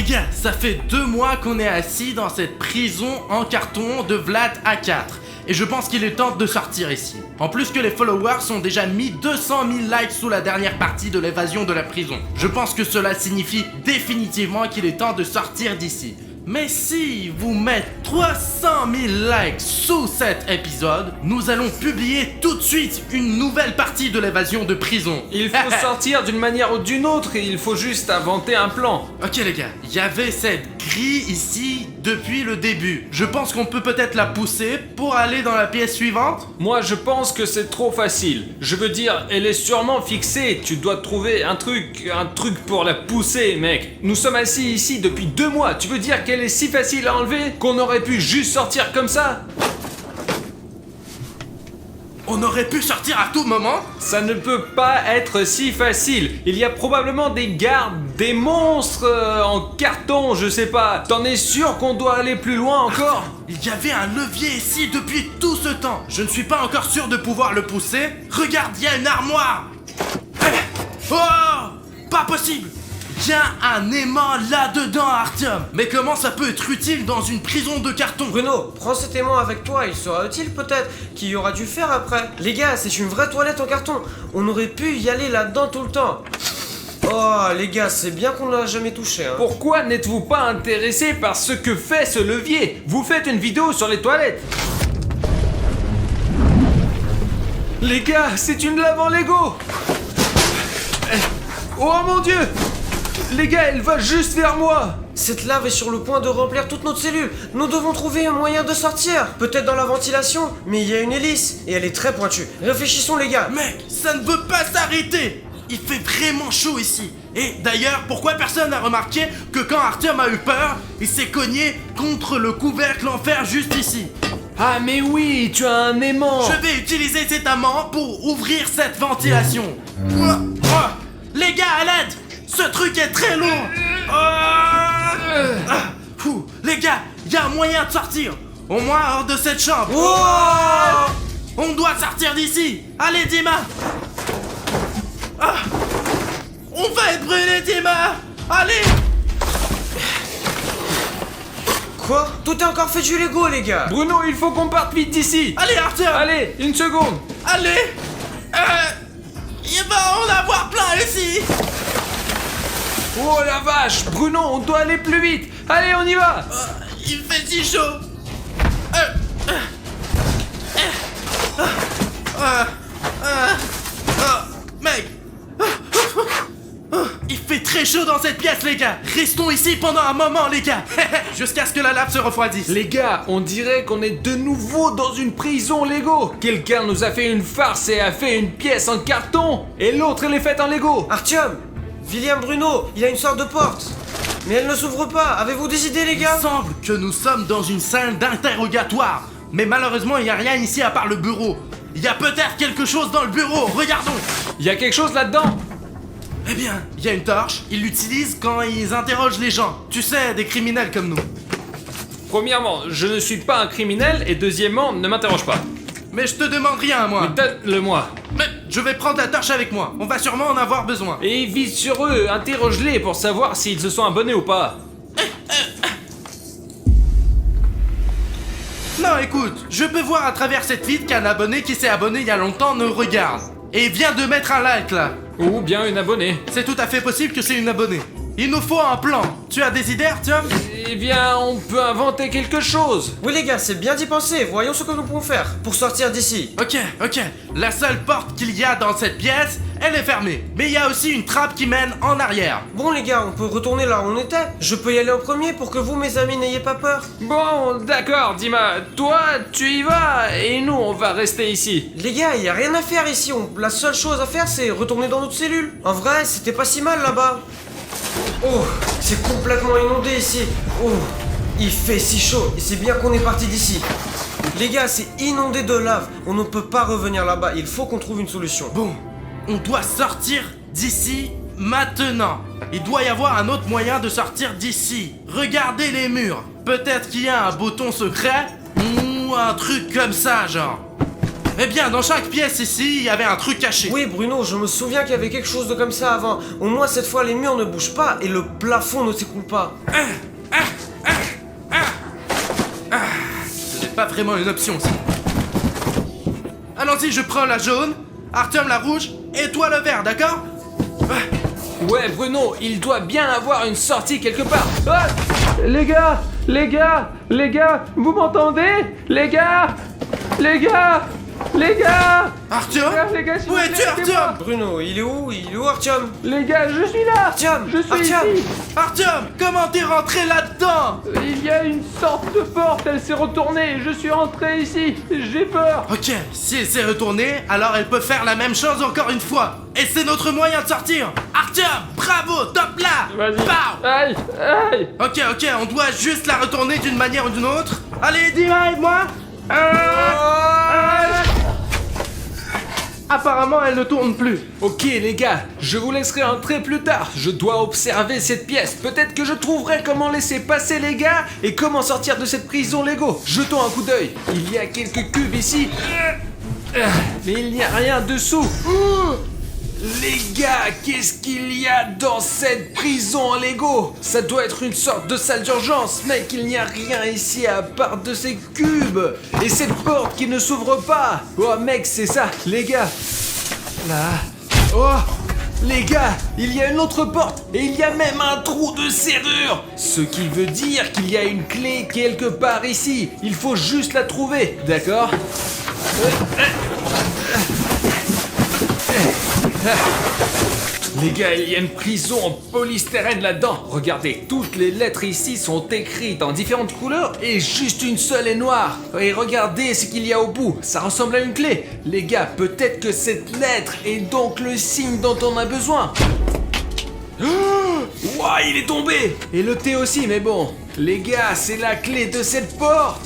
Les gars, ça fait 2 mois qu'on est assis dans cette prison en carton de Vlad A4. Et je pense qu'il est temps de sortir ici. En plus que les followers ont déjà mis 200 000 likes sous la dernière partie de l'évasion de la prison. Je pense que cela signifie définitivement qu'il est temps de sortir d'ici. Mais si vous mettez 300 000 likes sous cet épisode, nous allons publier tout de suite une nouvelle partie de l'évasion de prison. Il faut sortir d'une manière ou d'une autre et il faut juste inventer un plan. Ok les gars, il y avait cette grille ici depuis le début. Je pense qu'on peut peut-être la pousser pour aller dans la pièce suivante. Moi je pense que c'est trop facile. Je veux dire, elle est sûrement fixée. Tu dois trouver un truc pour la pousser, mec. Nous sommes assis ici depuis 2 mois. Tu veux dire qu'elle est si facile à enlever qu'on aurait pu juste sortir comme ça? On aurait pu sortir à tout moment. Ça ne peut pas être si facile. Il y a probablement des gardes, des monstres en carton, je sais pas. T'en es sûr qu'on doit aller plus loin encore? Il y avait un levier ici depuis tout ce temps. Je ne suis pas encore sûr de pouvoir le pousser. Regarde, il y a une armoire. Oh, pas possible. Il y a un aimant là-dedans, Artyom. Mais comment ça peut être utile dans une prison de carton? Bruno, prends cet aimant avec toi, il sera utile peut-être, qu'il y aura dû faire après. Les gars, c'est une vraie toilette en carton. On aurait pu y aller là-dedans tout le temps. Oh, les gars, c'est bien qu'on l'a jamais touché, hein. Pourquoi n'êtes-vous pas intéressé par ce que fait ce levier? Vous faites une vidéo sur les toilettes. Les gars, c'est une lave en Lego. Oh mon Dieu! Les gars, elle va juste vers moi. Cette lave est sur le point de remplir toute notre cellule. Nous devons trouver un moyen de sortir. Peut-être dans la ventilation, mais il y a une hélice et elle est très pointue. Réfléchissons les gars. Mec, ça ne veut pas s'arrêter. Il fait vraiment chaud ici. Et d'ailleurs, pourquoi personne n'a remarqué que quand Artyom a eu peur, il s'est cogné contre le couvercle en fer juste ici? Ah mais oui, tu as un aimant. Je vais utiliser cet aimant pour ouvrir cette ventilation. Les gars, à l'aide! Ce truc est très lourd. Les gars, il y a un moyen de sortir. Au moins hors de cette chambre. On doit sortir d'ici. Allez, Dima. On va être brûlé, Dima. Allez. Quoi? Tout est encore fait du Lego les gars. Bruno, il faut qu'on parte vite d'ici. Allez, Artyom. Allez, une seconde. Allez. Il va en avoir plein ici. Oh la vache, Bruno, on doit aller plus vite. Allez, on y va. Il fait si chaud. Mec. Il fait très chaud dans cette pièce, les gars. Restons ici pendant un moment, les gars. Jusqu'à ce que la lave se refroidisse. Les gars, on dirait qu'on est de nouveau dans une prison Lego. Quelqu'un nous a fait une farce et a fait une pièce en carton. Et l'autre, elle est faite en Lego. Artyom, William, Bruno, il y a une sorte de porte. Mais elle ne s'ouvre pas. Avez-vous des idées les gars? Il semble que nous sommes dans une salle d'interrogatoire. Mais malheureusement, il n'y a rien ici à part le bureau. Il y a peut-être quelque chose dans le bureau. Regardons. Il y a quelque chose là-dedans. Eh bien, il y a une torche. Ils l'utilisent quand ils interrogent les gens. Tu sais, des criminels comme nous. Premièrement, je ne suis pas un criminel et deuxièmement, ne m'interroge pas. Mais je te demande rien, moi. Mais donne-le-moi. Mais je vais prendre la torche avec moi. On va sûrement en avoir besoin. Et vise sur eux, interroge-les pour savoir s'ils se sont abonnés ou pas. Non, écoute, je peux voir à travers cette vitre qu'un abonné qui s'est abonné il y a longtemps nous regarde. Et vient de mettre un like là. Ou bien une abonnée. C'est tout à fait possible que c'est une abonnée. Il nous faut un plan. Tu as des idées, Artyom? Eh bien, on peut inventer quelque chose. Oui les gars, c'est bien d'y penser. Voyons ce que nous pouvons faire pour sortir d'ici. Ok. La seule porte qu'il y a dans cette pièce, elle est fermée. Mais il y a aussi une trappe qui mène en arrière. Bon les gars, on peut retourner là où on était. Je peux y aller en premier pour que vous mes amis n'ayez pas peur. Bon, d'accord, Dima. Toi, tu y vas et nous, on va rester ici. Les gars, il y a rien à faire ici. La seule chose à faire, c'est retourner dans notre cellule. En vrai, c'était pas si mal là-bas. Oh, c'est complètement inondé ici. Oh, il fait si chaud et c'est bien qu'on est parti d'ici. Les gars, c'est inondé de lave. On ne peut pas revenir là-bas. Il faut qu'on trouve une solution. Bon, on doit sortir d'ici maintenant. Il doit y avoir un autre moyen de sortir d'ici. Regardez les murs. Peut-être qu'il y a un bouton secret ou un truc comme ça, genre. Eh bien, dans chaque pièce ici, il y avait un truc caché. Oui, Bruno, je me souviens qu'il y avait quelque chose de comme ça avant. Au moins, cette fois, les murs ne bougent pas et le plafond ne s'écoule pas. Ce n'est pas vraiment une option, ça. Allons-y, je prends la jaune, Artyom la rouge, et toi le vert, d'accord? Ouais, Bruno, il doit bien avoir une sortie quelque part. Ah, les gars, vous m'entendez? Les gars. Artyom? Les gars, s'il vous Où plaît, es-tu, aidez-moi. Artyom? Bruno, il est où Artyom? Les gars, je suis là. Artyom, Je suis Artyom. ici. Artyom, comment t'es rentré là-dedans? Il y a une sorte de porte, elle s'est retournée. Je suis rentré ici. J'ai peur. Ok, si elle s'est retournée, alors elle peut faire la même chose encore une fois. Et c'est notre moyen de sortir. Artyom, bravo, top là. Vas-y. Pow. Aïe. Ok, on doit juste la retourner d'une manière ou d'une autre. Allez, dis-moi, aide-moi. Apparemment, elle ne tourne plus. Ok les gars, je vous laisserai entrer plus tard. Je dois observer cette pièce. Peut-être que je trouverai comment laisser passer les gars et comment sortir de cette prison Lego. Jetons un coup d'œil. Il y a quelques cubes ici. Mais il n'y a rien dessous. Les gars, qu'est-ce qu'il y a dans cette prison en Lego? Ça doit être une sorte de salle d'urgence, mec, il n'y a rien ici à part de ces cubes. Et cette porte qui ne s'ouvre pas. Oh mec, c'est ça, les gars. Là. Oh, les gars, il y a une autre porte et il y a même un trou de serrure. Ce qui veut dire qu'il y a une clé quelque part ici. Il faut juste la trouver, d'accord? Les gars, il y a une prison en polystyrène là-dedans. Regardez, toutes les lettres ici sont écrites en différentes couleurs et juste une seule est noire. Et regardez ce qu'il y a au bout, ça ressemble à une clé. Les gars, peut-être que cette lettre est donc le signe dont on a besoin. Ouah, il est tombé. Et le thé aussi, mais bon. Les gars, c'est la clé de cette porte.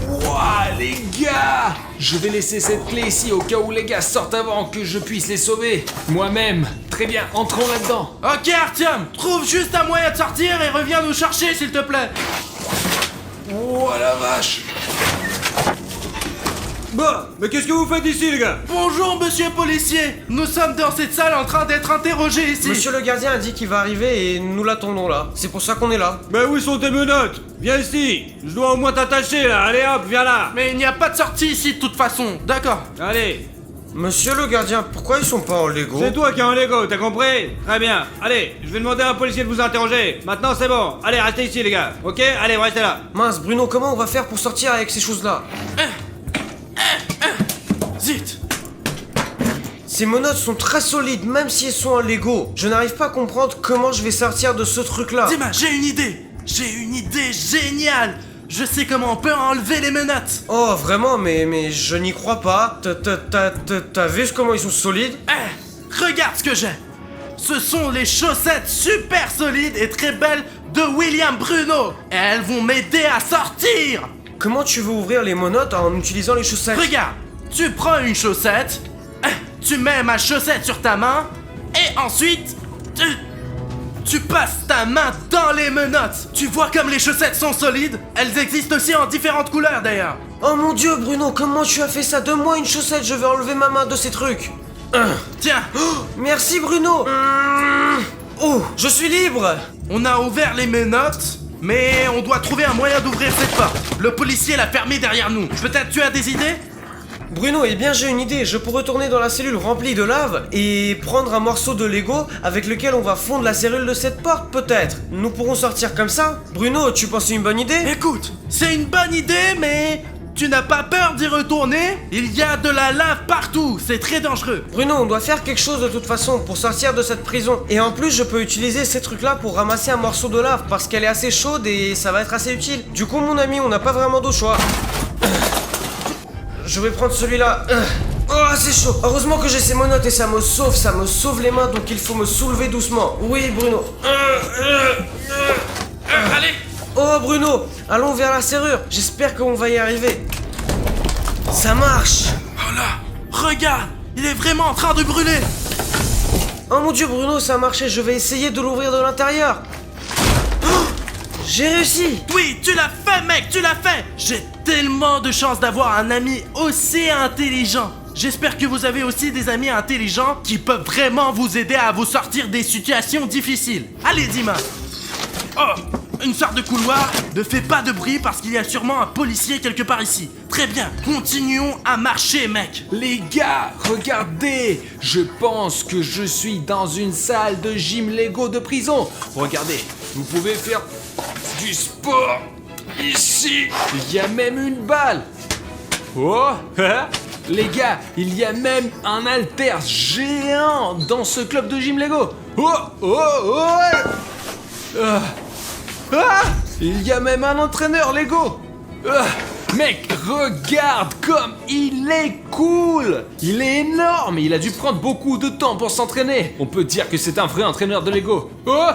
Ouah, les gars! Je vais laisser cette clé ici au cas où les gars sortent avant que je puisse les sauver. Moi-même. Très bien, entrons là-dedans. Ok, Artyom, trouve juste un moyen de sortir et reviens nous chercher, s'il te plaît. Oh la vache! Bah, mais qu'est-ce que vous faites ici, les gars? Bonjour, monsieur policier. Nous sommes dans cette salle en train d'être interrogés ici. Monsieur le gardien a dit qu'il va arriver et nous l'attendons là. C'est pour ça qu'on est là. Bah, où sont tes menottes? Viens ici, je dois au moins t'attacher, là. Allez hop, viens là. Mais il n'y a pas de sortie ici de toute façon, d'accord? Allez, Monsieur le gardien, pourquoi ils sont pas en Lego? c'est toi qui as un Lego, t'as compris? Très bien. Allez, je vais demander à un policier de vous interroger. Maintenant, c'est bon. Allez, restez ici, les gars. Ok? Allez, restez là. Mince, Bruno, comment on va faire pour sortir avec ces choses-là? Zut. Ces menottes sont très solides, même si elles sont en Lego. Je n'arrive pas à comprendre comment je vais sortir de ce truc-là. Dima, j'ai une idée. J'ai une idée géniale. Je sais comment on peut enlever les menottes. Oh, vraiment, mais je n'y crois pas. T'as vu comment ils sont solides? Regarde ce que j'ai. Ce sont les chaussettes super solides et très belles de William Bruno. Et elles vont m'aider à sortir. Comment tu veux ouvrir les menottes en utilisant les chaussettes? Regarde, tu prends une chaussette, tu mets ma chaussette sur ta main, et ensuite, tu passes ta main dans les menottes. Tu vois comme les chaussettes sont solides? Elles existent aussi en différentes couleurs d'ailleurs. Oh mon dieu, Bruno, comment tu as fait ça? Donne-moi une chaussette, je vais enlever ma main de ces trucs. Tiens, Merci, Bruno. Oh, je suis libre. on a ouvert les menottes, mais on doit trouver un moyen d'ouvrir cette porte. Le policier l'a fermée derrière nous. Peut-être tu as des idées? Bruno, eh bien j'ai une idée, je pourrais retourner dans la cellule remplie de lave et prendre un morceau de Lego avec lequel on va fondre la serrure de cette porte peut-être. Nous pourrons sortir comme ça. Bruno, tu penses que c'est une bonne idée? Écoute, c'est une bonne idée, mais tu n'as pas peur d'y retourner? Il y a de la lave partout, c'est très dangereux. Bruno, on doit faire quelque chose de toute façon pour sortir de cette prison. Et en plus, je peux utiliser ces trucs-là pour ramasser un morceau de lave parce qu'elle est assez chaude et ça va être assez utile. Du coup, mon ami, on n'a pas vraiment d'autre choix. Je vais prendre celui-là. Oh, c'est chaud. Heureusement que j'ai ces menottes et ça me sauve les mains, donc il faut me soulever doucement. Oui, Bruno. Allez. Oh, Bruno, allons vers la serrure. J'espère qu'on va y arriver. Ça marche. Oh là, regarde, il est vraiment en train de brûler. Oh mon dieu, Bruno, ça a marché. Je vais essayer de l'ouvrir de l'intérieur. Oh, j'ai réussi. Oui, tu l'as fait, mec, tu l'as fait. J'ai tellement de chance d'avoir un ami aussi intelligent. J'espère que vous avez aussi des amis intelligents qui peuvent vraiment vous aider à vous sortir des situations difficiles. Allez, Dima. Oh, une sorte de couloir. Ne fais pas de bruit parce qu'il y a sûrement un policier quelque part ici. Très bien, continuons à marcher, mec. Les gars, regardez! Je pense que je suis dans une salle de gym Lego de prison. Regardez, vous pouvez faire du sport ici. Il y a même une balle. Oh, hein? Les gars, il y a même un haltère géant dans ce club de gym Lego. Oh, oh, oh! Ah, il y a même un entraîneur Lego. Mec, regarde comme il est cool. Il est énorme. Il a dû prendre beaucoup de temps pour s'entraîner. On peut dire que c'est un vrai entraîneur de Lego. Oh,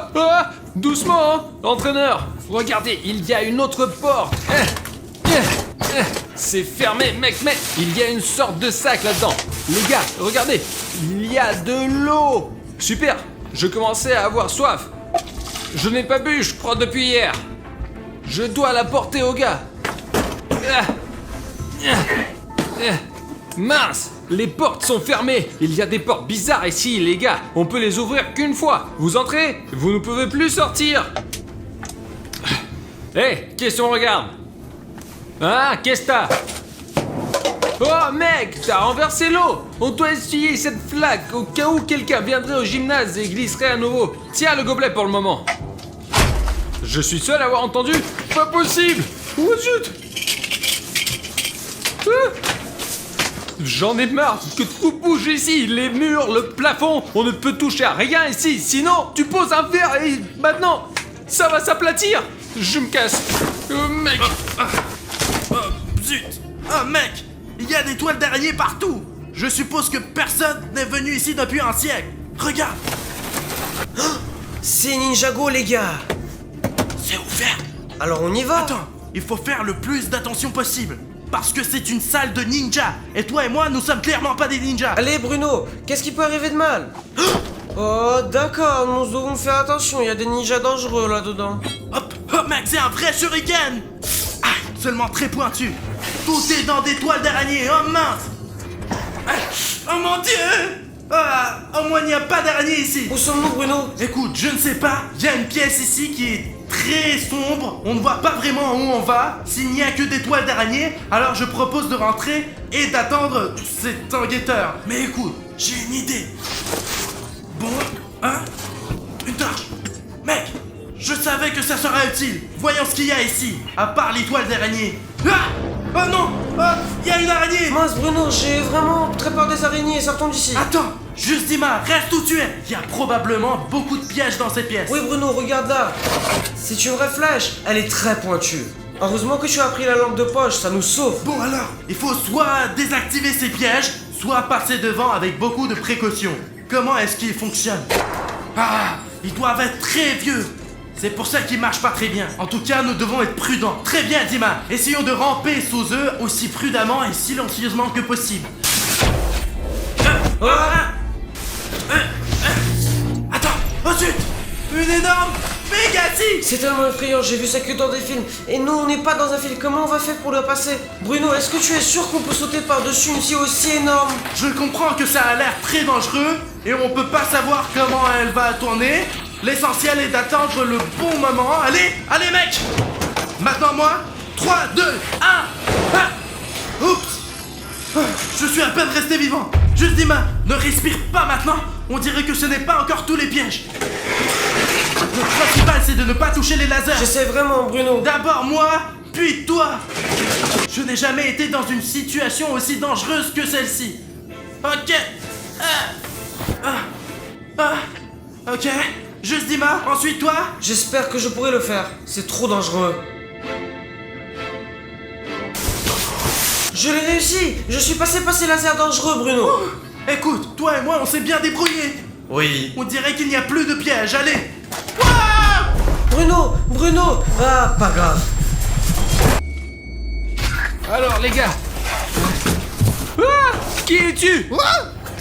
doucement, hein, entraîneur. Regardez, il y a une autre porte. C'est fermé, mec, mais il y a une sorte de sac là-dedans. Les gars, regardez, il y a de l'eau. Super, je commençais à avoir soif. Je n'ai pas bu, je crois, depuis hier. Je dois la porter au gars. Mince, les portes sont fermées. Il y a des portes bizarres ici, les gars. On peut les ouvrir qu'une fois. Vous entrez, vous ne pouvez plus sortir. Hé, qu'est-ce qu'on regarde? Hein, qu'est-ce que t'as? Oh mec, t'as renversé l'eau. On doit essuyer cette flaque au cas où quelqu'un viendrait au gymnase et glisserait à nouveau. Tiens le gobelet pour le moment. Je suis seul à avoir entendu? Pas possible. Oh zut. J'en ai marre que tout bouge ici. Les murs, le plafond. On ne peut toucher à rien ici. Sinon, tu poses un verre et maintenant, ça va s'aplatir. Je me casse. Oh mec. Zut. Oh mec, il y a des toiles d'araignée partout. Je suppose que personne n'est venu ici depuis un siècle. Regarde. C'est Ninjago, les gars. C'est ouvert. Alors on y va. Attends, il faut faire le plus d'attention possible. Parce que c'est une salle de ninja. Et toi et moi, nous sommes clairement pas des ninjas. Allez Bruno, qu'est-ce qui peut arriver de mal? Oh d'accord, nous devons faire attention, il y a des ninjas dangereux là-dedans. Hop, oh mec, c'est un vrai shuriken. Aïe, seulement très pointu. Tout est dans des toiles d'araignée, oh mince. Oh mon dieu. Au moins il n'y a pas d'araignée ici. Où sommes-nous Bruno? Écoute, je ne sais pas, il y a une pièce ici qui est très sombre, on ne voit pas vraiment où on va. S'il n'y a que des toiles d'araignée, alors je propose de rentrer et d'attendre cet enquêteur. Mais écoute, j'ai une idée. Bon, hein? Une torche. Mec, je savais que ça serait utile. Voyons ce qu'il y a ici, à part les toiles d'araignée. Ah! Oh non! Oh, il y a une araignée! Mince Bruno, j'ai vraiment très peur des araignées, sortons d'ici. Attends, juste Dima, reste où tu es. Il y a probablement beaucoup de pièges dans cette pièce. Oui Bruno, regarde là. C'est une vraie flèche, elle est très pointue. Heureusement que tu as pris la lampe de poche, ça nous sauve. Bon alors, il faut soit désactiver ces pièges, soit passer devant avec beaucoup de précautions. Comment est-ce qu'ils fonctionnent? Ah, ils doivent être très vieux. C'est pour ça qu'ils marchent pas très bien. En tout cas, nous devons être prudents. Très bien, Dima. Essayons de ramper sous eux aussi prudemment et silencieusement que possible. Attends, oh zut! Une énorme Pégasi! C'est tellement effrayant, j'ai vu ça que dans des films. Et nous, on n'est pas dans un film, comment on va faire pour le passer? Bruno, est-ce que tu es sûr qu'on peut sauter par-dessus une scie aussi énorme? Je comprends que ça a l'air très dangereux et on peut pas savoir comment elle va tourner. L'essentiel est d'attendre le bon moment. Allez, allez mec! Maintenant moi, 3, 2, 1, oups! Je suis à peine resté vivant. Juste Dima, ne respire pas maintenant. On dirait que ce n'est pas encore tous les pièges. Le principal c'est de ne pas toucher les lasers. J'essaie vraiment Bruno. D'abord moi, puis toi. Je n'ai jamais été dans une situation aussi dangereuse que celle-ci. Ok. Ok. Juste Dima, ensuite toi. J'espère que je pourrai le faire, c'est trop dangereux. Je l'ai réussi. Je suis passé par ces lasers dangereux Bruno. Écoute, toi et moi on s'est bien débrouillés. Oui. On dirait qu'il n'y a plus de pièges, allez. Bruno. Ah, pas grave. Alors les gars. Qui es-tu? Quoi?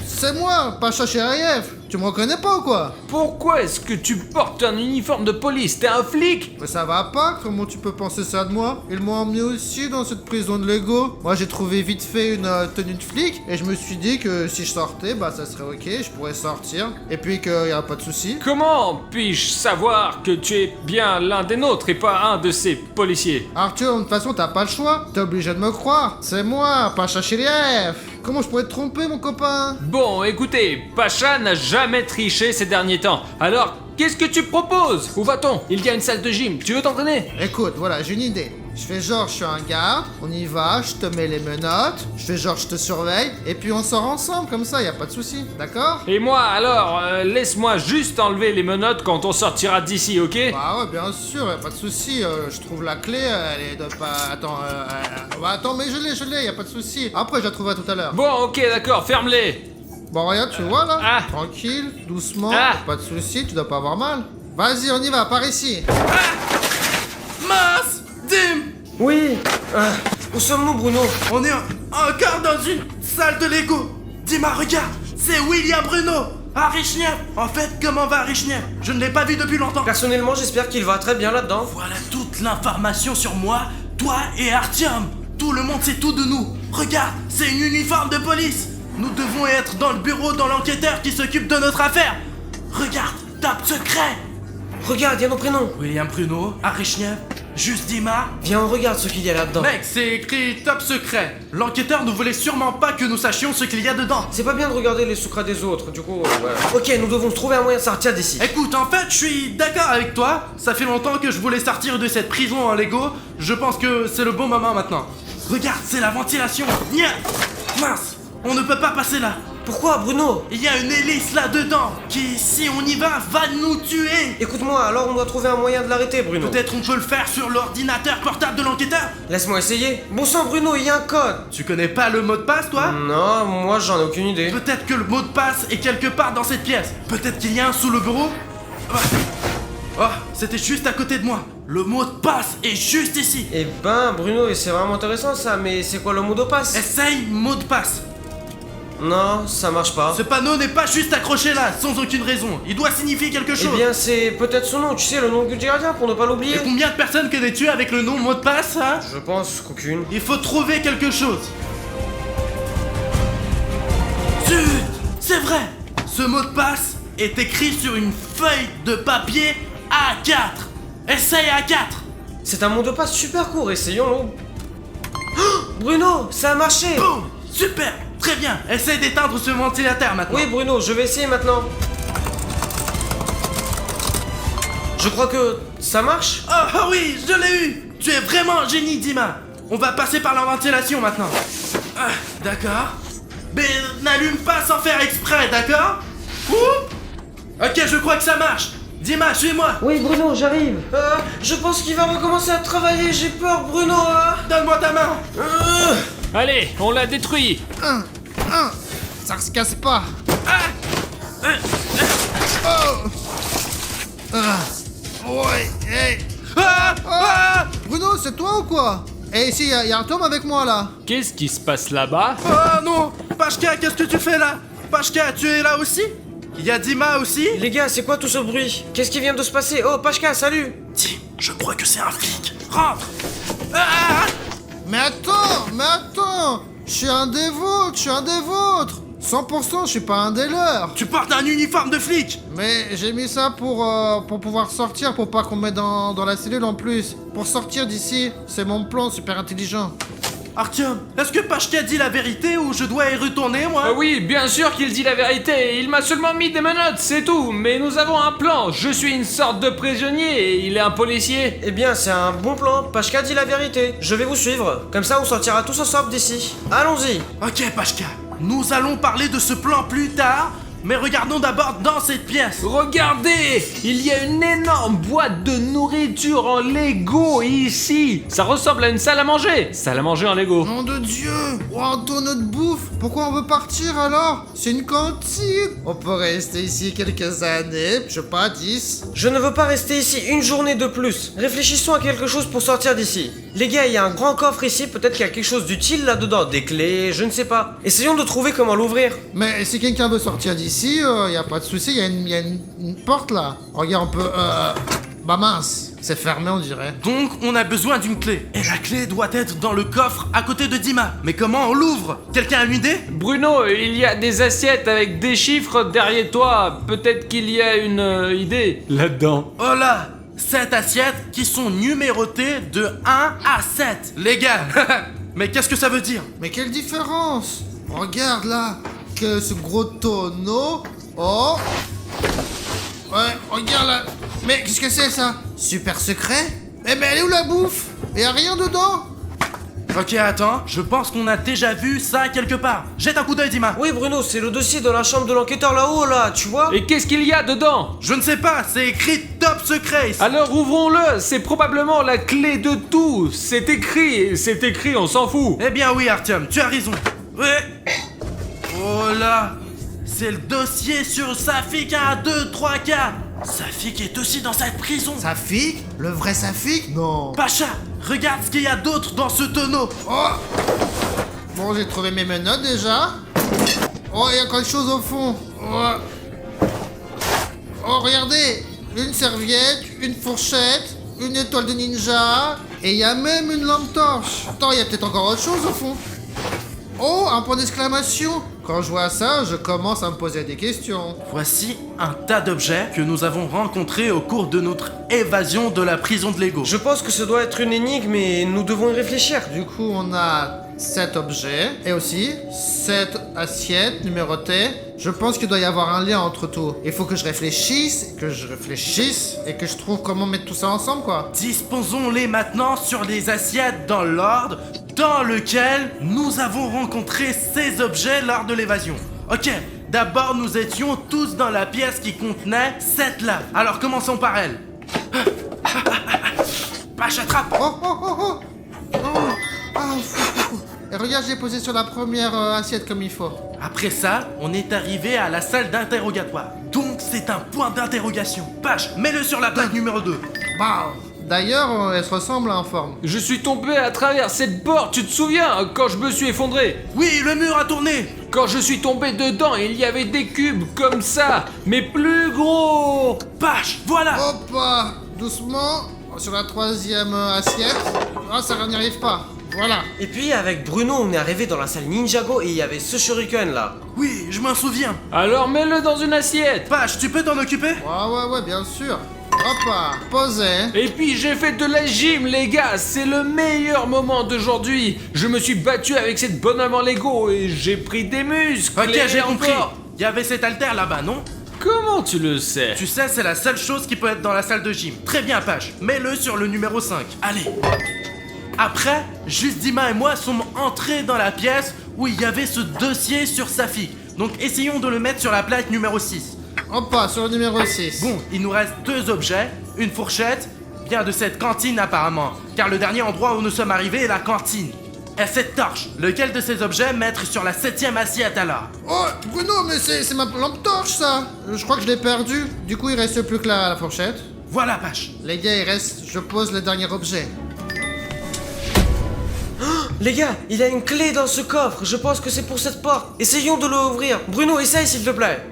C'est moi, Pacha Cherayev. Tu me reconnais pas ou quoi? Pourquoi est-ce que tu portes un uniforme de police? T'es un flic? Mais ça va pas, comment tu peux penser ça de moi? Ils m'ont emmené aussi dans cette prison de Lego. Moi j'ai trouvé vite fait une tenue de flic et je me suis dit que si je sortais, bah ça serait ok, je pourrais sortir. Et puis qu'il y a pas de souci. Comment puis-je savoir que tu es bien l'un des nôtres et pas un de ces policiers? Arthur, de toute façon t'as pas le choix, t'es obligé de me croire. C'est moi, Pacha Chiliev. Comment je pourrais te tromper mon copain? Bon, écoutez, Pacha n'a jamais triché ces derniers temps. Alors, qu'est-ce que tu proposes? Où va-t-on? Il y a une salle de gym, tu veux t'entraîner? Écoute, voilà, j'ai une idée. Je fais genre, je suis un garde, on y va, je te mets les menottes, je fais genre, je te surveille, et puis on sort ensemble, comme ça, y a pas de souci, d'accord? Et moi, alors, laisse-moi juste enlever les menottes quand on sortira d'ici, ok? Bah ouais, bien sûr, y a pas de souci, je trouve la clé, elle est de pas... Attends, bah attends, mais je l'ai, y a pas de souci. Après, je la trouverai tout à l'heure. Bon, ok, d'accord, ferme-les. Bon, regarde, tu vois là? Ah. Tranquille, doucement, Ah. pas de souci, tu dois pas avoir mal. Vas-y, on y va, par ici. Mince! Dim! Oui. Où sommes-nous, Bruno? On est encore dans une salle de Lego. Dis-moi, regarde, c'est William Bruno. Arichniev. En fait, comment va Arichniev? Je ne l'ai pas vu depuis longtemps. Personnellement, j'espère qu'il va très bien là-dedans. Voilà toute l'information sur moi, toi et Artyom. Tout le monde sait tout de nous. Regarde, c'est une uniforme de police. Nous devons être dans le bureau dans l'enquêteur qui s'occupe de notre affaire. Regarde, top secret. Regarde, il y a nos prénoms. William Bruno, Arichniev, Juste Dima. Viens, on regarde ce qu'il y a là-dedans. Mec, c'est écrit top secret. L'enquêteur ne voulait sûrement pas que nous sachions ce qu'il y a dedans. C'est pas bien de regarder les secrets des autres, du coup, voilà. Ok, nous devons trouver un moyen de sortir d'ici. Écoute, en fait, je suis d'accord avec toi. Ça fait longtemps que je voulais sortir de cette prison en Lego. Je pense que c'est le bon moment maintenant. Regarde, c'est la ventilation. Nia. Mince, on ne peut pas passer là. Pourquoi, Bruno? Il y a une hélice là-dedans qui, si on y va nous tuer. Écoute-moi, alors on doit trouver un moyen de l'arrêter, Bruno. Peut-être on peut le faire sur l'ordinateur portable de l'enquêteur. Laisse-moi essayer. Bon sang, Bruno, il y a un code. Tu connais pas le mot de passe, toi? Non, moi j'en ai aucune idée. Peut-être que le mot de passe est quelque part dans cette pièce. Peut-être qu'il y a un sous le bureau. Oh, c'était juste à côté de moi. Le mot de passe est juste ici. Eh ben, Bruno, et c'est vraiment intéressant ça, mais c'est quoi le mot de passe? Essaye mot de passe. Non, ça marche pas. Ce panneau n'est pas juste accroché là, sans aucune raison. Il doit signifier quelque Eh chose. bien, c'est peut-être son nom, tu sais, le nom du gardien, pour ne pas l'oublier. Et combien de personnes connais-tu avec le nom mot de passe, hein? Je pense qu'aucune. Il faut trouver quelque chose. Zut! C'est vrai! Ce mot de passe est écrit sur une feuille de papier A4. Essaye A4. C'est un mot de passe super court, essayons-le. Oh, Bruno, ça a marché. Boum! Super! Très bien! Essaye d'éteindre ce ventilateur maintenant. Oui, Bruno, je vais essayer maintenant. Je crois que ça marche. Oh oui, je l'ai eu! Tu es vraiment un génie, Dima! On va passer par la ventilation maintenant. Ah, d'accord. Mais n'allume pas sans faire exprès, d'accord? Ouh! Ok, je crois que ça marche. Dima, suis-moi. Oui, Bruno, j'arrive. Je pense qu'il va recommencer à travailler, j'ai peur, Bruno. Donne-moi ta main. Allez, on l'a détruit. Ça se casse pas. Ouais, hey. Bruno, c'est toi ou quoi? Eh, ici, y a un Tom avec moi là. Qu'est-ce qui se passe là-bas? Oh non! Pashka, qu'est-ce que tu fais là? Pashka, tu es là aussi? Il y a Dima aussi? Les gars, c'est quoi tout ce bruit? Qu'est-ce qui vient de se passer? Oh, Pashka, salut. Tim, je crois que c'est un flic. Rentre! Mais attends, je suis un des vôtres. 100%, je suis pas un des leurs. Tu portes un uniforme de flic! Mais j'ai mis ça pour pouvoir sortir, pour pas qu'on me mette dans la cellule en plus. Pour sortir d'ici, c'est mon plan super intelligent. Artyom, est-ce que Pashka dit la vérité ou je dois y retourner, moi? Oui, bien sûr qu'il dit la vérité. Il m'a seulement mis des menottes, c'est tout. Mais nous avons un plan. Je suis une sorte de prisonnier et il est un policier. Eh bien, c'est un bon plan. Pashka dit la vérité. Je vais vous suivre. Comme ça, on sortira tous ensemble d'ici. Allons-y. Ok, Pashka, nous allons parler de ce plan plus tard, mais regardons d'abord dans cette pièce. Regardez, il y a une énorme boîte de nourriture en Lego ici. Ça ressemble à une salle à manger. Salle à manger en Lego. Nom de Dieu! Oh, notre bouffe! Pourquoi on veut partir alors? C'est une cantine! On peut rester ici quelques années, je sais pas, 10. Je ne veux pas rester ici une journée de plus. Réfléchissons à quelque chose pour sortir d'ici. Les gars, il y a un grand coffre ici. Peut-être qu'il y a quelque chose d'utile là-dedans. Des clés, je ne sais pas. Essayons de trouver comment l'ouvrir. Mais si quelqu'un veut sortir d'ici, ici, y a pas de souci, y a une porte là. Regarde, on peut. Bah mince, c'est fermé, on dirait. Donc on a besoin d'une clé. Et la clé doit être dans le coffre à côté de Dima. Mais comment on l'ouvre? Quelqu'un a une idée? Bruno, il y a des assiettes avec des chiffres derrière toi. Peut-être qu'il y a une idée là-dedans. Oh là! 7 assiettes qui sont numérotées de 1 à 7. Les gars, mais qu'est-ce que ça veut dire? Mais quelle différence? Regarde là, que ce gros tonneau. Oh. Ouais, regarde là. Mais qu'est-ce que c'est ça? Super secret? Eh ben elle est où la bouffe? Et y a rien dedans? Ok, attends, je pense qu'on a déjà vu ça quelque part. Jette un coup d'œil, Dima. Oui, Bruno, c'est le dossier dans la chambre de l'enquêteur là-haut, là, tu vois? Et qu'est-ce qu'il y a dedans? Je ne sais pas, c'est écrit top secret ici. Alors ouvrons-le, c'est probablement la clé de tout. C'est écrit, on s'en fout. Eh bien oui, Artyom, tu as raison. Ouais. Oh là, c'est le dossier sur Safik 1, 2, 3, 4. Safik est aussi dans cette prison. Safik? Le vrai Safik? Non. Pacha, regarde ce qu'il y a d'autre dans ce tonneau. Oh. Bon, j'ai trouvé mes menottes déjà. Oh, il y a quelque chose au fond. Oh. Oh, regardez. Une serviette, une fourchette, une étoile de ninja. Et il y a même une lampe torche. Attends, il y a peut-être encore autre chose au fond. Oh, un point d'exclamation. Quand je vois ça, je commence à me poser des questions. Voici un tas d'objets que nous avons rencontrés au cours de notre évasion de la prison de Lego. Je pense que ça doit être une énigme et nous devons y réfléchir. Du coup, on a 7 objets et aussi 7 assiettes numérotées. Je pense qu'il doit y avoir un lien entre tout. Il faut que je réfléchisse et que je trouve comment mettre tout ça ensemble, quoi. Disposons-les maintenant sur les assiettes dans l'ordre dans lequel nous avons rencontré ces objets lors de l'évasion. Ok, d'abord nous étions tous dans la pièce qui contenait cette lave. Alors commençons par elle. Pache, attrape. Oh, oh, oh, oh, oh. Ah, et regarde, j'ai posé sur la première assiette comme il faut. Après ça, on est arrivé à la salle d'interrogatoire. Donc c'est un point d'interrogation. Pache, mets-le sur la plaque numéro 2. Wow. D'ailleurs, elle se ressemble en forme. Je suis tombé à travers cette porte, tu te souviens, quand je me suis effondré? Oui, le mur a tourné. Quand je suis tombé dedans, il y avait des cubes comme ça, mais plus gros. Pache, voilà. Hop, doucement, sur la troisième assiette. Ah, ça n'y arrive pas. Voilà. Et puis avec Bruno, on est arrivé dans la salle Ninjago et il y avait ce shuriken là. Oui, je m'en souviens. Alors mets-le dans une assiette. Pache, tu peux t'en occuper? Ouais, bien sûr. Hop, posé. Et puis j'ai fait de la gym, les gars, c'est le meilleur moment d'aujourd'hui. Je me suis battu avec cette bonhomme en Lego et j'ai pris des muscles. Ok, et j'ai compris. encore. Il y avait cet haltère là-bas, non? Comment tu le sais? Tu sais, c'est la seule chose qui peut être dans la salle de gym. Très bien, Pache. Mets-le sur le numéro 5. Allez. Après, juste Dima et moi sommes entrés dans la pièce où il y avait ce dossier sur Safik. Donc essayons de le mettre sur la plaque numéro 6. Hop, sur le numéro 6. Bon, il nous reste 2 objets, une fourchette, bien de cette cantine apparemment, car le dernier endroit où nous sommes arrivés est la cantine. Et cette torche, lequel de ces objets mettre sur la 7ème assiette alors? Oh, Bruno, mais c'est ma lampe torche, ça. Je crois que je l'ai perdue. Du coup, il reste plus que la fourchette. Voilà, Pache. Les gars, il reste... Je pose le dernier objet. Les gars, il y a une clé dans ce coffre, je pense que c'est pour cette porte. Essayons de l'ouvrir. Bruno, essaye s'il te plaît.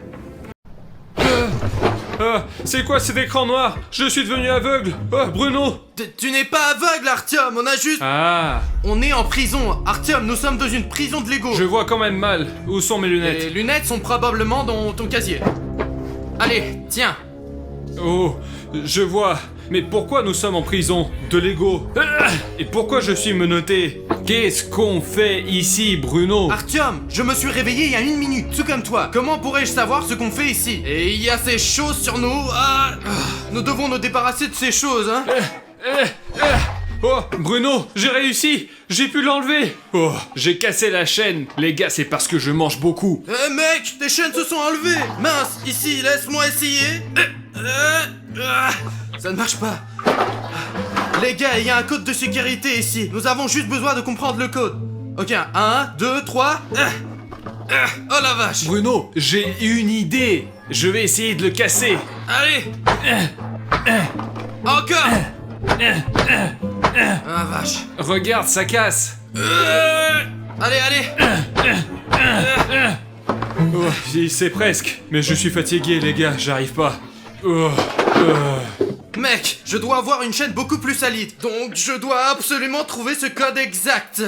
C'est quoi cet écran noir? Je suis devenu aveugle. Oh, Bruno. Tu n'es pas aveugle, Artyom, on a juste... Ah, On est en prison. Artyom, nous sommes dans une prison de Lego. je vois quand même mal. Où sont mes Les lunettes? lunettes sont probablement dans ton casier. Allez, tiens. Oh, je vois. Mais pourquoi nous sommes en prison? De Lego. Et pourquoi je suis menotté? Qu'est-ce qu'on fait ici, Bruno? Artyom, je me suis réveillé il y a 1 minute, tout comme toi. Comment pourrais-je savoir ce qu'on fait ici? Et il y a ces choses sur nous. Nous devons nous débarrasser de ces choses, hein. Oh, Bruno, j'ai réussi. J'ai pu l'enlever. Oh, j'ai cassé la chaîne. Les gars, c'est parce que je mange beaucoup. Mec, tes chaînes se sont enlevées. Mince, ici, laisse-moi essayer. Ça ne marche pas. Les gars, il y a un code de sécurité ici. Nous avons juste besoin de comprendre le code. Ok, 1, 2, 3. Oh la vache. Bruno, j'ai une idée. Je vais essayer de le casser. Allez. Encore. Ah vache. Regarde, ça casse. Allez, allez. Oh, c'est presque. Mais je suis fatigué, les gars, j'arrive pas. Oh, Mec, je dois avoir une chaîne beaucoup plus solide, donc je dois absolument trouver ce code exact.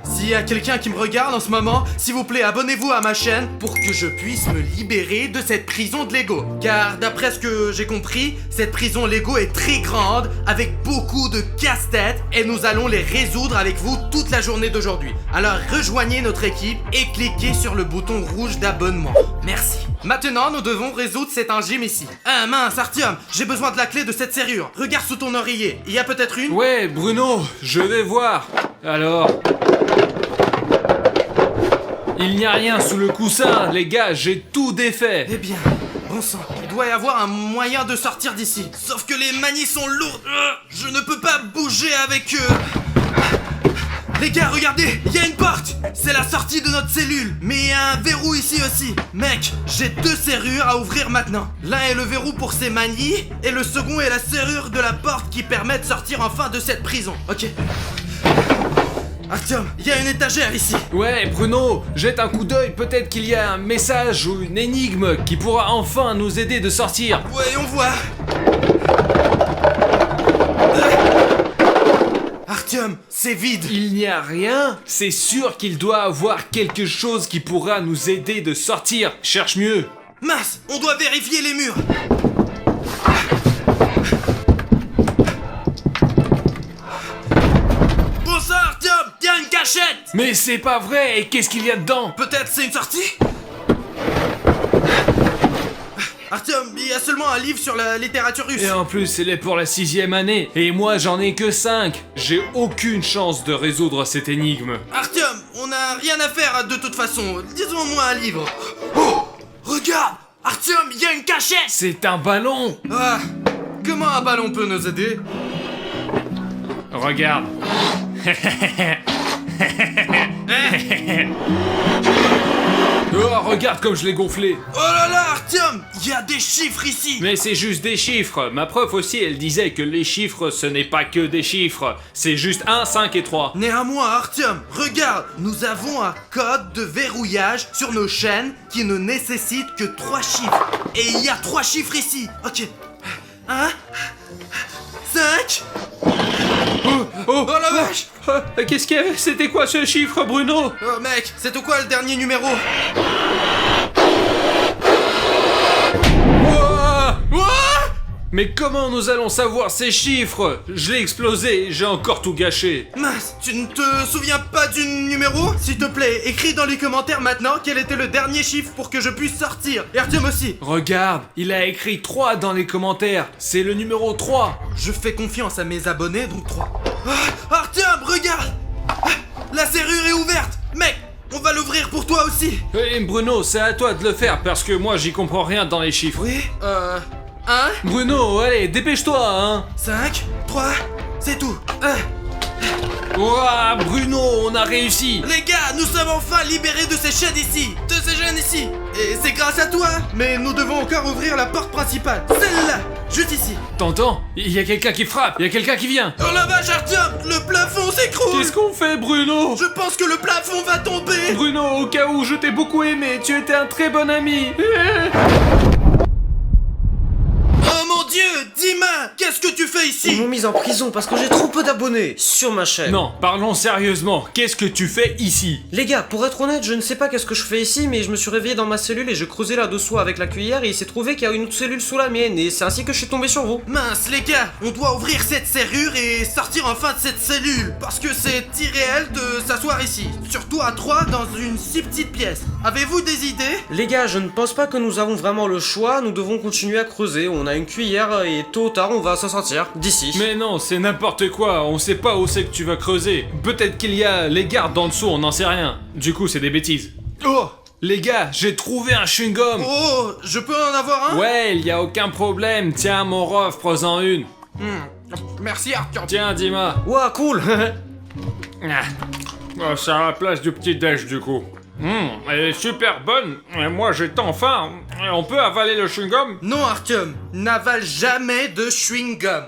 S'il y a quelqu'un qui me regarde en ce moment, s'il vous plaît, abonnez-vous à ma chaîne pour que je puisse me libérer de cette prison de Lego. Car d'après ce que j'ai compris, cette prison Lego est très grande, avec beaucoup de casse-têtes, et nous allons les résoudre avec vous toute la journée d'aujourd'hui. Alors rejoignez notre équipe et cliquez sur le bouton rouge d'abonnement. Merci. Maintenant, nous devons résoudre cet engime ici. Ah mince, Artyom, j'ai besoin de la clé de cette serrure. Regarde sous ton oreiller, il y a peut-être une? Ouais, Bruno, je vais voir. Alors... Il n'y a rien sous le coussin, les gars, j'ai tout défait. Eh bien, bon sang, il doit y avoir un moyen de sortir d'ici. Sauf que les manies sont lourdes. Je ne peux pas bouger avec eux. Les gars, regardez, il y a une porte. C'est la sortie de notre cellule. Mais il y a un verrou ici aussi. Mec, j'ai 2 serrures à ouvrir maintenant. L'un est le verrou pour ces manies, et le second est la serrure de la porte qui permet de sortir enfin de cette prison. Ok. Artyom, il y a une étagère ici. Ouais, Bruno, jette un coup d'œil, peut-être qu'il y a un message ou une énigme qui pourra enfin nous aider de sortir. Voyons voir. Artyom, c'est vide. Il n'y a rien? C'est sûr qu'il doit avoir quelque chose qui pourra nous aider de sortir. Cherche mieux. Mince, on doit vérifier les murs. Bon sang, Artyom, il y a une cachette. Mais c'est pas vrai, et qu'est-ce qu'il y a dedans? Peut-être c'est une sortie? Artyom, il y a seulement un livre sur la littérature russe. Et en plus, il est pour la 6e année, et moi j'en ai que 5. J'ai aucune chance de résoudre cette énigme. Artyom, on n'a rien à faire de toute façon. Disons-moi un livre. Oh, regarde, Artyom, il y a une cachette. C'est un ballon. Ah, comment un ballon peut nous aider? Regarde. Oh, regarde comme je l'ai gonflé. Oh là là, Artyom, il y a des chiffres ici. Mais c'est juste des chiffres. Ma prof aussi, elle disait que les chiffres, ce n'est pas que des chiffres. C'est juste 1, 5 et 3. Néanmoins, Artyom, regarde, nous avons un code de verrouillage sur nos chaînes qui ne nécessite que 3 chiffres. Et il y a 3 chiffres ici. Ok. 1, 5... Oh la vache! Qu'est-ce qu'il y avait? C'était quoi ce chiffre, Bruno? Oh mec, c'est quoi le dernier numéro? Mais comment nous allons savoir ces chiffres? Je l'ai explosé, j'ai encore tout gâché. Mince, tu ne te souviens pas du numéro? S'il te plaît, écris dans les commentaires maintenant quel était le dernier chiffre pour que je puisse sortir. Et Artyom aussi. Regarde, il a écrit 3 dans les commentaires. C'est le numéro 3. Je fais confiance à mes abonnés, donc 3. Ah, Artyom, regarde! Ah, la serrure est ouverte! Mec, on va l'ouvrir pour toi aussi! Et Bruno, c'est à toi de le faire parce que moi j'y comprends rien dans les chiffres. Oui, 1, Bruno, allez, dépêche-toi, hein! 5, 3, c'est tout. Ouah, Bruno, on a réussi! Les gars, nous sommes enfin libérés de ces chaînes ici, de ces jeunes ici. Et c'est grâce à toi. Mais nous devons encore ouvrir la porte principale, celle-là, juste ici. T'entends? Il y a quelqu'un qui frappe, il y a quelqu'un qui vient! Oh la vache, Artyom, le plafond s'écroule. Qu'est-ce qu'on fait, Bruno? Je pense que le plafond va tomber. Bruno, au cas où je t'ai beaucoup aimé, tu étais un très bon ami! Oh mon Dieu, Dima, qu'est-ce que tu fais Ils ici? m'ont mis en prison parce que j'ai trop peu d'abonnés sur ma chaîne. Non, parlons sérieusement, qu'est-ce que tu fais ici? Les gars, pour être honnête, je ne sais pas qu'est-ce que je fais ici, mais je me suis réveillé dans ma cellule et je creusais là-dessous avec la cuillère et il s'est trouvé qu'il y a une autre cellule sous la mienne et c'est ainsi que je suis tombé sur vous. Mince les gars, on doit ouvrir cette serrure et sortir enfin de cette cellule. Parce que c'est irréel de s'asseoir ici. Surtout à 3 dans une si petite pièce. Avez-vous des idées? Les gars, je ne pense pas que nous avons vraiment le choix, nous devons continuer à creuser, on a une cuillère et tôt ou tard on va s'en sortir d'ici. Mais non, c'est n'importe quoi, on sait pas où c'est que tu vas creuser. Peut-être qu'il y a les gardes en dessous, on n'en sait rien. Du coup, c'est des bêtises. Oh! Les gars, j'ai trouvé un chewing-gum. Oh, je peux en avoir un? Ouais, il y a aucun problème. Tiens, mon ref, prends-en une. Merci Arthur. Tiens, Dima. Ouah, cool. Oh, c'est à la place du petit déj, du coup. Elle est super bonne. Et moi, j'ai tant faim. On peut avaler le chewing-gum? Non Artyom, n'avale jamais de chewing-gum.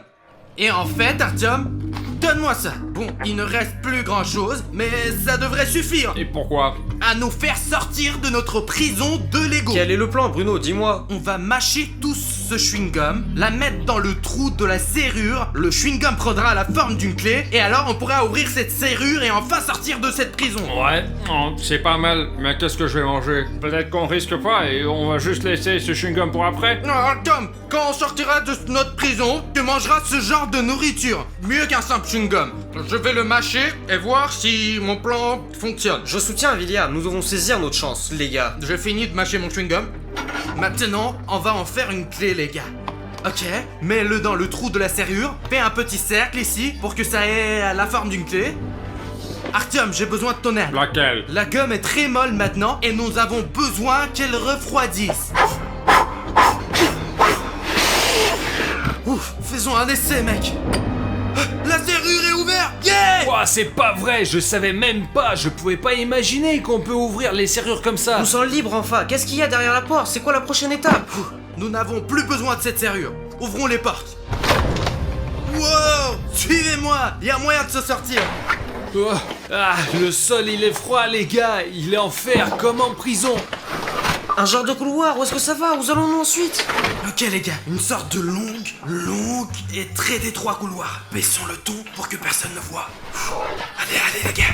Et en fait Artyom, donne-moi ça. Bon, il ne reste plus grand chose, mais ça devrait suffire Et pourquoi? à nous faire sortir de notre prison de Lego. Quel est le plan, Bruno? Dis-moi. On va mâcher tous ce chewing-gum, la mettre dans le trou de la serrure, le chewing-gum prendra la forme d'une clé, et alors on pourra ouvrir cette serrure et enfin sortir de cette prison. Ouais, c'est pas mal, mais qu'est-ce que je vais manger? Peut-être qu'on risque pas et on va juste laisser ce chewing-gum pour après? Non, Tom, quand on sortira de notre prison, tu mangeras ce genre de nourriture. Mieux qu'un simple chewing-gum. Je vais le mâcher et voir si mon plan fonctionne. Je soutiens Villiard, nous devons saisir notre chance, les gars. J'ai fini de mâcher mon chewing-gum. Maintenant, on va en faire une clé, les gars. Ok, mets-le dans le trou de la serrure, fais un petit cercle ici pour que ça ait la forme d'une clé. Artyom, j'ai besoin de ton aide. Laquelle? La gomme est très molle maintenant et nous avons besoin qu'elle refroidisse. Ouf, faisons un essai, mec. La serrure est ouverte. Yeah! Ouah, c'est pas vrai, je savais même pas, je pouvais pas imaginer qu'on peut ouvrir les serrures comme ça. Nous sommes libres enfin. Qu'est-ce qu'il y a derrière la porte? C'est quoi la prochaine étape? Nous n'avons plus besoin de cette serrure. Ouvrons les portes. Wow! Suivez-moi, il y a moyen de se sortir. Oh, ah, le sol il est froid les gars, il est en fer comme en prison. Un genre de couloir, où est-ce que ça va? Où allons-nous ensuite? Ok les gars, une sorte de longue et très détroit couloir. Baissons le ton pour que personne ne voit. Allez les gars.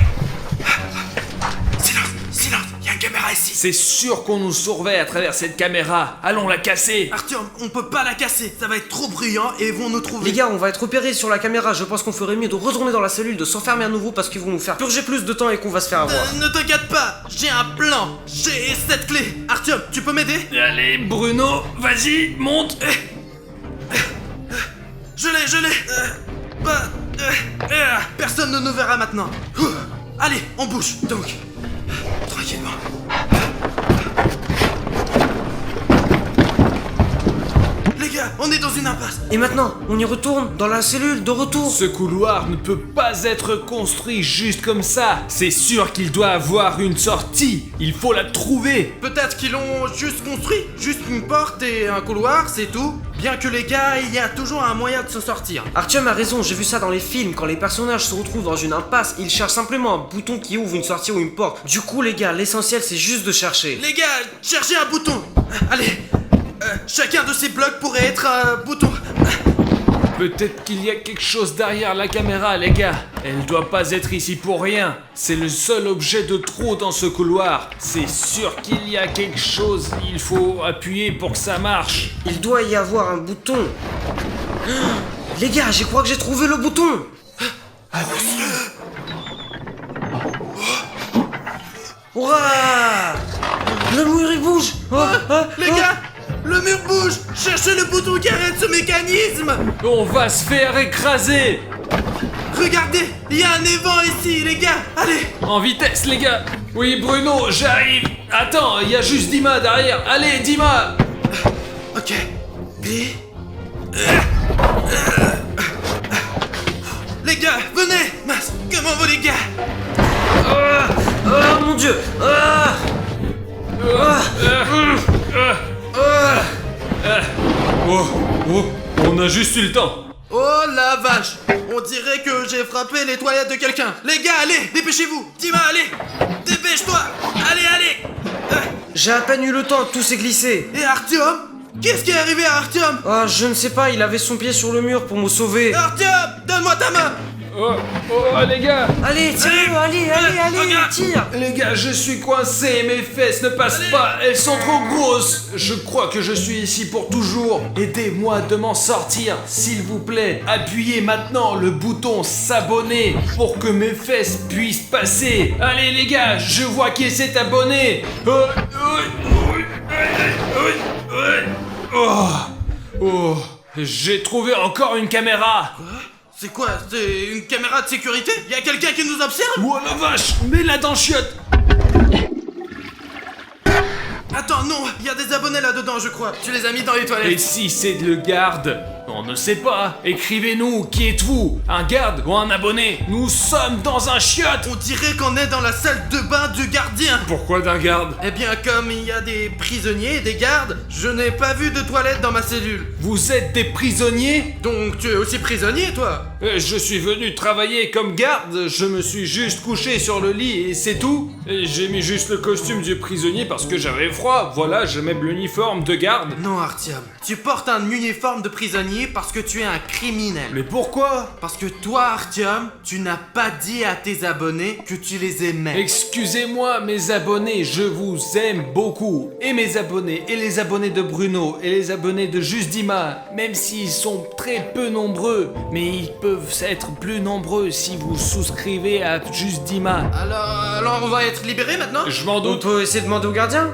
Silence, il y a une caméra ici. C'est sûr qu'on nous surveille à travers cette caméra, allons la casser. Artyom, on peut pas la casser, ça va être trop bruyant et ils vont nous trouver. Les gars, on va être repérés sur la caméra. Je pense qu'on ferait mieux de retourner dans la cellule, de s'enfermer à nouveau parce qu'ils vont nous faire purger plus de temps et qu'on va se faire avoir. Ne t'inquiète pas, j'ai un plan. J'ai cette clé. Artyom, tu peux m'aider? Allez Bruno, vas-y, monte. Je l'ai. Personne ne nous verra maintenant. Allez, on bouge. Donc, tranquillement. Les gars, on est dans une impasse. Et maintenant, on y retourne dans la cellule de retour. Ce couloir ne peut pas être construit juste comme ça. C'est sûr qu'il doit avoir une sortie. Il faut la trouver. Peut-être qu'ils l'ont juste construit. Juste une porte et un couloir, c'est tout. Bien que les gars, il y a toujours un moyen de se sortir. Artyom a raison, j'ai vu ça dans les films. Quand les personnages se retrouvent dans une impasse, ils cherchent simplement un bouton qui ouvre une sortie ou une porte. Du coup, les gars, l'essentiel c'est juste de chercher. Les gars, cherchez un bouton. Allez. Chacun de ces blocs pourrait être un bouton. Peut-être qu'il y a quelque chose derrière la caméra, les gars. Elle doit pas être ici pour rien. C'est le seul objet de trop dans ce couloir. C'est sûr qu'il y a quelque chose. Il faut appuyer pour que ça marche. Il doit y avoir un bouton. Les gars, je crois que j'ai trouvé le bouton. Ouah! Le mur il bouge. Les gars, le mur bouge. Cherchez le bouton qui arrête ce mécanisme. On va se faire écraser. Regardez, il y a un évent ici, les gars. Allez. En vitesse, les gars. Oui, Bruno, j'arrive. Attends, il y a juste Dima derrière. Allez, Dima. Ok. Les gars, venez. Mince, comment vont les gars? Oh mon dieu. On a juste eu le temps. Oh la vache. On dirait que j'ai frappé les toilettes de quelqu'un. Les gars, allez, dépêchez-vous. Dima, allez. Dépêche-toi. Allez. J'ai à peine eu le temps, tout s'est glissé. Et Artyom? Qu'est-ce qui est arrivé à Artyom? Ah, je ne sais pas, il avait son pied sur le mur pour me sauver. Artyom, donne-moi ta main. Oh, les gars. Allez, tire-le, allez, regarde. tire. Les gars, je suis coincé, mes fesses ne passent pas, elles sont trop grosses. Je crois que je suis ici pour toujours. Aidez-moi de m'en sortir, s'il vous plaît. Appuyez maintenant le bouton s'abonner pour que mes fesses puissent passer. Allez les gars, je vois qui s'est abonné. Oh, j'ai trouvé encore une caméra. C'est quoi? C'est une caméra de sécurité? Y a quelqu'un qui nous observe? Oh la vache, mets-la dans le chiotte. Attends, non, il y a des abonnés là-dedans, je crois. Tu les as mis dans les Et toilettes. si c'est le garde? On ne sait pas. Écrivez-nous, qui êtes-vous? Un garde ou un abonné? Nous sommes dans un chiotte. On dirait qu'on est dans la salle de bain du gardien. Pourquoi d'un garde? Eh bien, comme il y a des prisonniers et des gardes, je n'ai pas vu de toilette dans ma cellule. Vous êtes des prisonniers? Donc tu es aussi prisonnier, toi? Je suis venu travailler comme garde, je me suis juste couché sur le lit et c'est tout. Et j'ai mis juste le costume du prisonnier parce que j'avais froid, voilà, je mets l'uniforme de garde. Non, Artyom. Tu portes un uniforme de prisonnier parce que tu es un criminel. Mais pourquoi? Parce que toi, Artyom, tu n'as pas dit à tes abonnés que tu les aimais. Excusez-moi mes abonnés, je vous aime beaucoup. Et mes abonnés, et les abonnés de Bruno, et les abonnés de Juste Dima, même s'ils sont très peu nombreux, mais ils peuvent être plus nombreux si vous souscrivez à Juste Dima. Alors on va être libérés maintenant? Je m'en On doute. peut essayer de demander au gardien?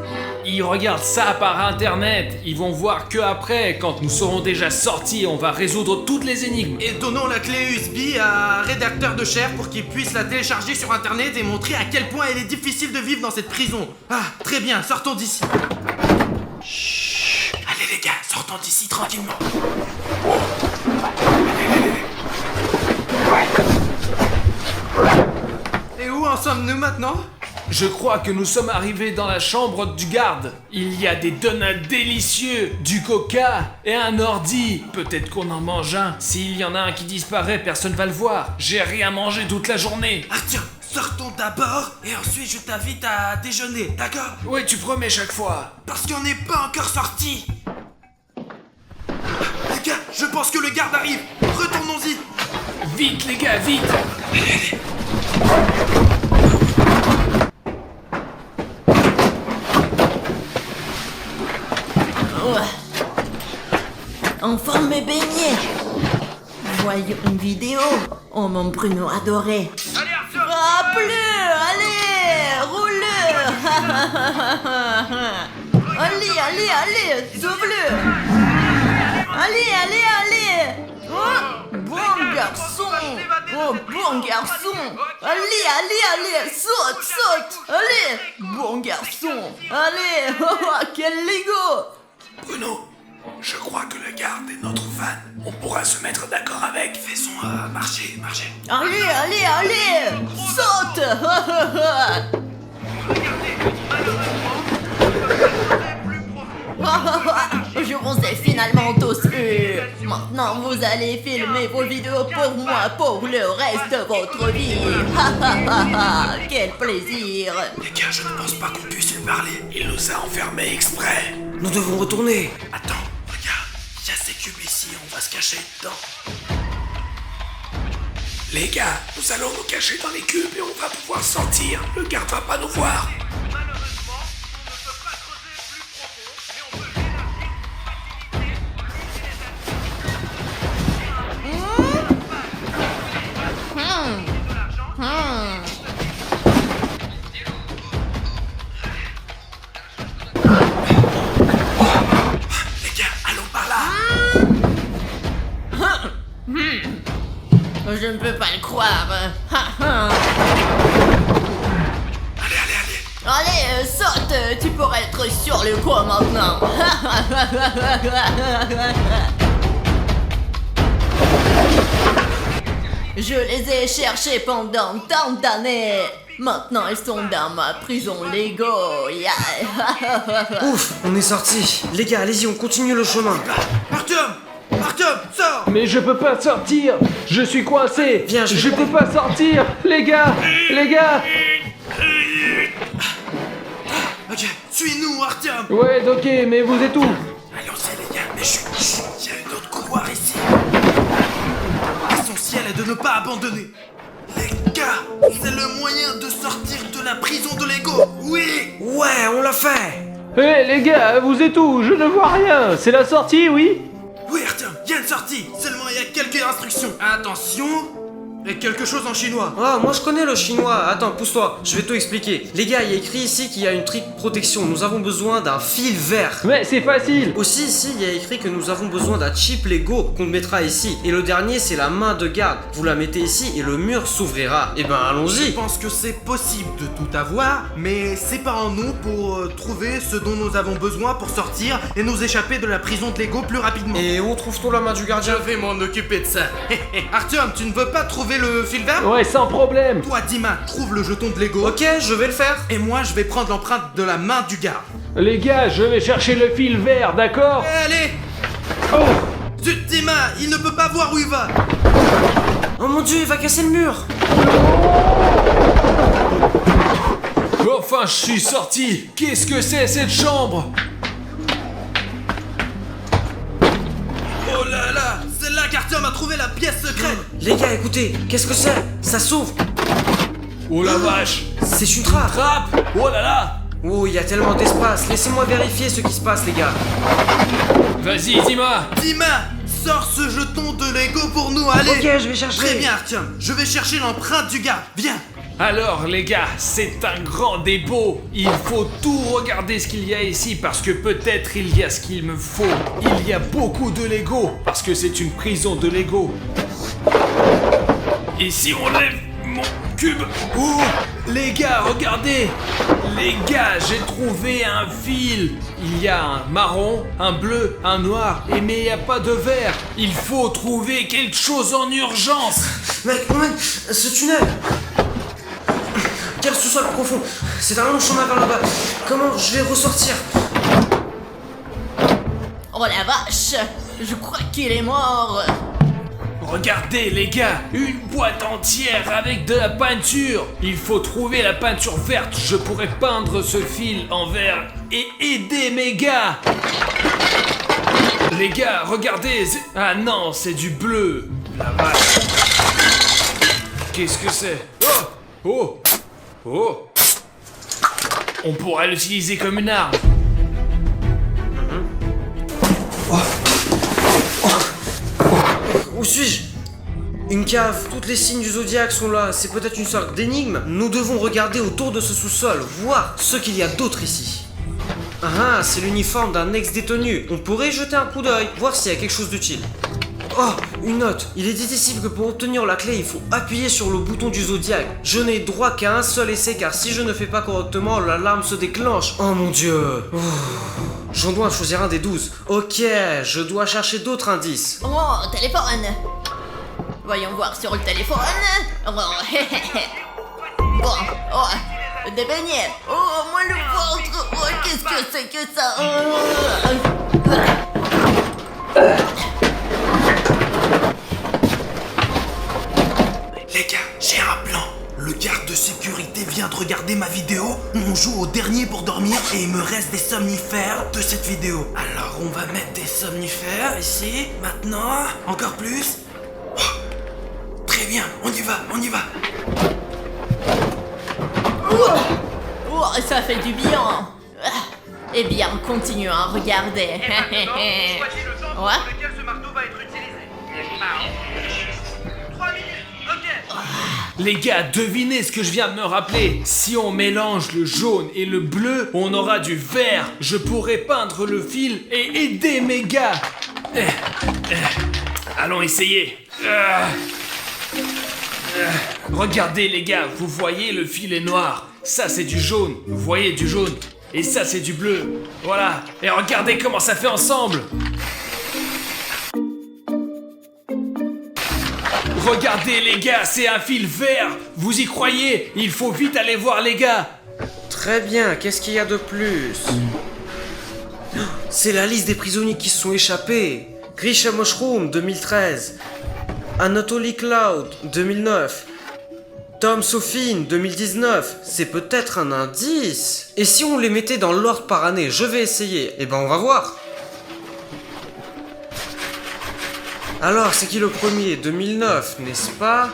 Ils regardent ça par internet, ils vont voir que après, quand nous serons déjà sortis, on va résoudre toutes les énigmes. Et donnons la clé USB à un rédacteur de chair pour qu'il puisse la télécharger sur internet et montrer à quel point il est difficile de vivre dans cette prison. Ah, très bien, sortons d'ici. Chut. Allez les gars, sortons d'ici tranquillement. Et où en sommes-nous maintenant? Je crois que nous sommes arrivés dans la chambre du garde. Il y a des donuts délicieux, du coca et un ordi. Peut-être qu'on en mange un. S'il y en a un qui disparaît, personne va le voir. J'ai rien mangé toute la journée. Ah tiens, sortons d'abord et ensuite je t'invite à déjeuner, d'accord? Ouais, tu promets chaque fois. Parce qu'on n'est pas encore sortis. Les gars, je pense que le garde arrive. Retournons-y. Vite les gars, vite. Enfin mes beignets. Voyons une vidéo. Oh mon Bruno adoré. Ah plus. Allez, roule-le. Allez, sauve-le. Allez. Oh, bon garçon. Oh, bon garçon. Allez, saute. Allez, bon garçon. Allez, quel Lego. Bruno, je crois que le garde est notre fan. On pourra se mettre d'accord avec. Faisons marcher. Allez, saute. Je vous ai finalement tous eu. Maintenant vous allez filmer vos vidéos pour moi pour le reste de votre vie. Quel plaisir. Les gars, je ne pense pas qu'on puisse lui parler. Il nous a enfermés exprès. Nous devons retourner. Attends, regarde, il y a ces cubes ici, on va se cacher dedans. Les gars, nous allons nous cacher dans les cubes et on va pouvoir sortir. Le garde va pas nous voir. Les gars, allons par là. Je ne peux pas le croire. Allez, saute. Tu pourrais être sur le coup maintenant. Je les ai cherchés pendant tant d'années. Maintenant, ils sont dans ma prison Lego. Yeah. Ouf, on est sortis. Les gars, allez-y, on continue le chemin. Artyom, sors. Mais je peux pas sortir. Je suis coincé. Viens, je peux pas sortir. Les gars. Ok, suis-nous, Artyom. Ouais, ok, mais vous êtes où? Allons-y, les gars, mais chut, il y a une autre couloir ici. L'essentiel est de ne pas abandonner. Les gars, c'est le moyen de sortir de la prison de Lego. Oui. Ouais, on l'a fait. Les gars, vous êtes où? Je ne vois rien. C'est la sortie, oui? Oui, Artyom, il y a une sortie. Seulement, il y a quelques instructions. Attention, Et quelque chose en chinois. Ah, moi je connais le chinois. Attends, pousse-toi, je vais tout expliquer. Les gars, il y a écrit ici qu'il y a une trick protection. Nous avons besoin d'un fil vert. Mais c'est facile. Aussi, ici, il y a écrit que nous avons besoin d'un chip Lego qu'on mettra ici. Et le dernier, c'est la main de garde. Vous la mettez ici et le mur s'ouvrira. Et ben, Je allons-y. pense que c'est possible de tout avoir, mais c'est pas en nous pour trouver ce dont nous avons besoin pour sortir et nous échapper de la prison de Lego plus rapidement. Et où trouve-t-on la main du Je gardien? vais m'en occuper de ça. Artyom, tu ne veux pas trouver le fil vert? Ouais, sans problème. Toi, Dima, trouve le jeton de Lego. Ok, je vais le faire. Et moi, je vais prendre l'empreinte de la main du garde. Les gars, je vais chercher le fil vert, d'accord? Allez! Oh. Zut, Dima, il ne peut pas voir où il va. Oh mon dieu, il va casser le mur. Enfin, je suis sorti. Qu'est-ce que c'est cette chambre? Oh là là, c'est là qu'Artyom a trouvé la pièce secrète. Les gars, écoutez, qu'est-ce que c'est? Ça s'ouvre. Oh la vache. C'est une trappe. Trappe. Oh là là. Oh, il y a tellement d'espace. Laissez-moi vérifier ce qui se passe, les gars. Vas-y, Dima. Dima, sors ce jeton de Lego pour nous, allez. Ok, je vais chercher. Très bien, Artyom, je vais chercher l'empreinte du garde. Viens. Alors les gars, c'est un grand dépôt. Il faut tout regarder ce qu'il y a ici parce que peut-être il y a ce qu'il me faut. Il y a beaucoup de Lego parce que c'est une prison de Lego. Et si on lève mon cube? Oh, les gars, regardez. Les gars, j'ai trouvé un fil. Il y a un marron, un bleu, un noir, mais il n'y a pas de vert. Il faut trouver quelque chose en urgence. Mec, ce tunnel. Quel sous-sol profond. C'est un long chemin vers là-bas. Comment je vais ressortir? Oh la vache, je crois qu'il est mort. Regardez les gars, une boîte entière avec de la peinture. Il faut trouver la peinture verte. Je pourrais peindre ce fil en vert et aider mes gars. Les gars, regardez. Ah non, c'est du bleu. La vache. Qu'est-ce que c'est? Oh! Oh! Oh! On pourrait l'utiliser comme une arme. Où suis-je? Une cave. Toutes les signes du zodiaque sont là. C'est peut-être une sorte d'énigme. Nous devons regarder autour de ce sous-sol, voir ce qu'il y a d'autre ici. Ah, c'est l'uniforme d'un ex-détenu. On pourrait y jeter un coup d'œil, voir s'il y a quelque chose d'utile. Oh, une note. Il est dit ici que pour obtenir la clé, il faut appuyer sur le bouton du zodiaque. Je n'ai droit qu'à un seul essai car si je ne fais pas correctement, l'alarme se déclenche. Oh mon dieu. J'en dois choisir un des 12. Ok, je dois chercher d'autres indices. Oh, téléphone. Voyons voir sur le téléphone. Oh, bon, oh, des beignets. Oh, moi le ventre. Oh, qu'est-ce que c'est que ça? Les gars, j'ai un plan. Le garde de sécurité vient de regarder ma vidéo. On joue au dernier pour dormir et il me reste des somnifères de cette vidéo. Alors on va mettre des somnifères ici, maintenant. Encore plus. Oh, très bien, on y va, on y va. Oh, ça fait du bien. Eh bien, continuons à regarder. Ouais. lequel ce marteau va être utilisé. 3 minutes, ok. Les gars, devinez ce que je viens de me rappeler. Si on mélange le jaune et le bleu, on aura du vert. Je pourrais peindre le fil et aider mes gars. Allons essayer. Regardez les gars, vous voyez le fil est noir. Ça c'est du jaune, vous voyez du jaune. Et ça c'est du bleu. Voilà. Et regardez comment ça fait ensemble. Regardez les gars, c'est un fil vert. Vous y croyez? Il faut vite aller voir les gars. Très bien, qu'est-ce qu'il y a de plus? C'est la liste des prisonniers qui se sont échappés. Grisha Mushroom 2013, Anatoly Cloud 2009, Tom Sofin 2019. C'est peut-être un indice. Et si on les mettait dans l'ordre par année? Je vais essayer. Eh ben on va voir. Alors, c'est qui le premier? 2009, n'est-ce pas?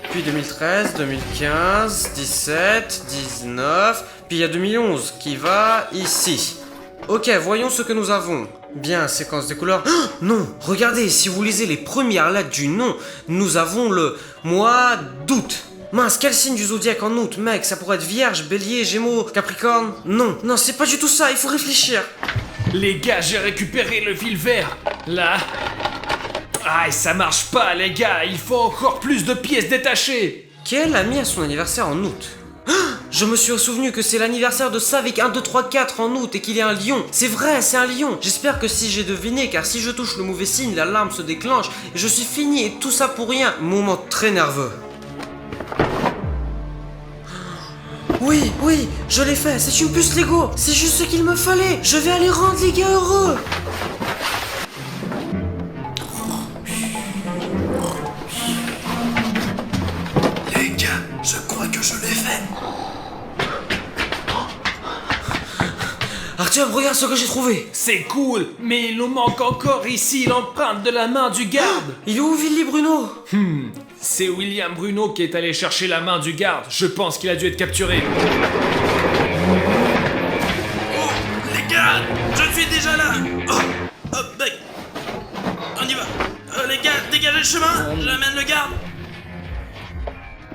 Puis 2013, 2015, 17, 19... Puis il y a 2011 qui va ici. Ok, voyons ce que nous avons. Bien, séquence des couleurs. Oh, non, regardez, si vous lisez les premières lettres du nom, nous avons le mois d'août. Mince, quel signe du zodiaque en août, mec? Ça pourrait être Vierge, Bélier, Gémeaux, Capricorne. Non, non, c'est pas du tout ça, il faut réfléchir. Les gars, j'ai récupéré le fil vert. Là. Ah, ça marche pas, les gars. Il faut encore plus de pièces détachées. Quel ami a son anniversaire en août? Je me suis souvenu que c'est l'anniversaire de Savik 1, 2, 3, 4 en août et qu'il est un lion. C'est vrai, c'est un lion. J'espère que si j'ai deviné, car si je touche le mauvais signe, l'alarme se déclenche et je suis fini et tout ça pour rien. Moment très nerveux. Oui, oui, je l'ai fait, c'est une puce Lego. C'est juste ce qu'il me fallait. Je vais aller rendre les gars heureux. Les gars, je crois que je l'ai fait. Artyom, regarde ce que j'ai trouvé. C'est cool, mais il nous manque encore ici l'empreinte de la main du garde. Il est où, Willy Bruno? C'est William Bruno qui est allé chercher la main du garde. Je pense qu'il a dû être capturé. Oh, les gars, je suis déjà là. Oh, mec, on y va. Les gars, dégagez le chemin, j'amène le garde.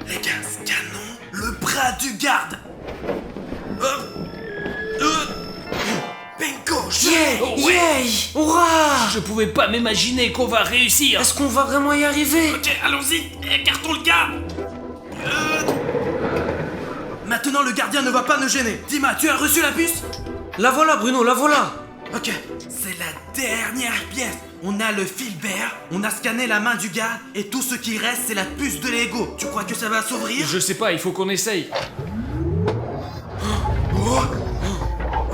Les gars, scannons le bras du garde. Bingo, Yeah, yeah, hurrah. Je pouvais pas m'imaginer qu'on va réussir. Est-ce qu'on va vraiment y arriver? Ok, allons-y, écartons le garde. Maintenant, le gardien ne va pas nous gêner. Dima, tu as reçu la puce? La voilà, Bruno, la voilà. Ok, c'est la dernière pièce. On a le fil vert, on a scanné la main du garde, et tout ce qui reste, c'est la puce de Lego. Tu crois que ça va s'ouvrir? Je sais pas, il faut qu'on essaye. Oh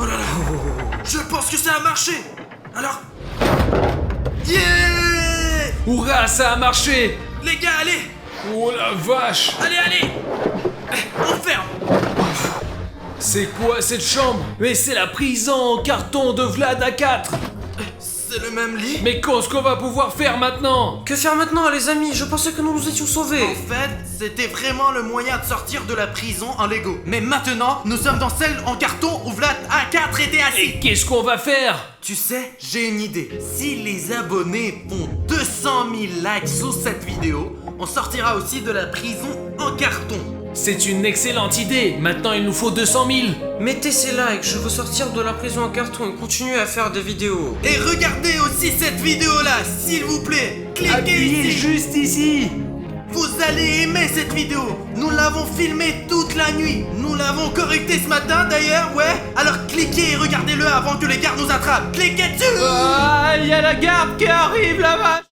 là là, je pense que ça a marché. Alors, yeah! Hurrah, ça a marché. Les gars, allez, Oh la vache. allez, on ferme. C'est quoi cette chambre? Mais c'est la prison en carton de Vlad A4. C'est le même lit? Mais qu'est-ce qu'on va pouvoir faire maintenant? Que faire maintenant, les amis? Je pensais que nous nous étions sauvés. En fait, c'était vraiment le moyen de sortir de la prison en Lego. Mais maintenant, nous sommes dans celle en carton où Vlad A4 était assis. Et qu'est-ce qu'on va faire? Tu sais, j'ai une idée. Si les abonnés font 200 000 likes sous cette vidéo, on sortira aussi de la prison en carton. C'est une excellente idée. Maintenant, il nous faut 200 000. Mettez ces likes, je veux sortir de la prison en carton et continuer à faire des vidéos. Et regardez aussi cette vidéo-là, s'il vous plaît. Cliquez Appuyez ici. juste ici. Vous allez aimer cette vidéo. Nous l'avons filmée toute la nuit. Nous l'avons correctée ce matin d'ailleurs, ouais. Alors cliquez et regardez-le avant que les gardes nous attrapent. Cliquez dessus. Ah, il y a la garde qui arrive là-bas.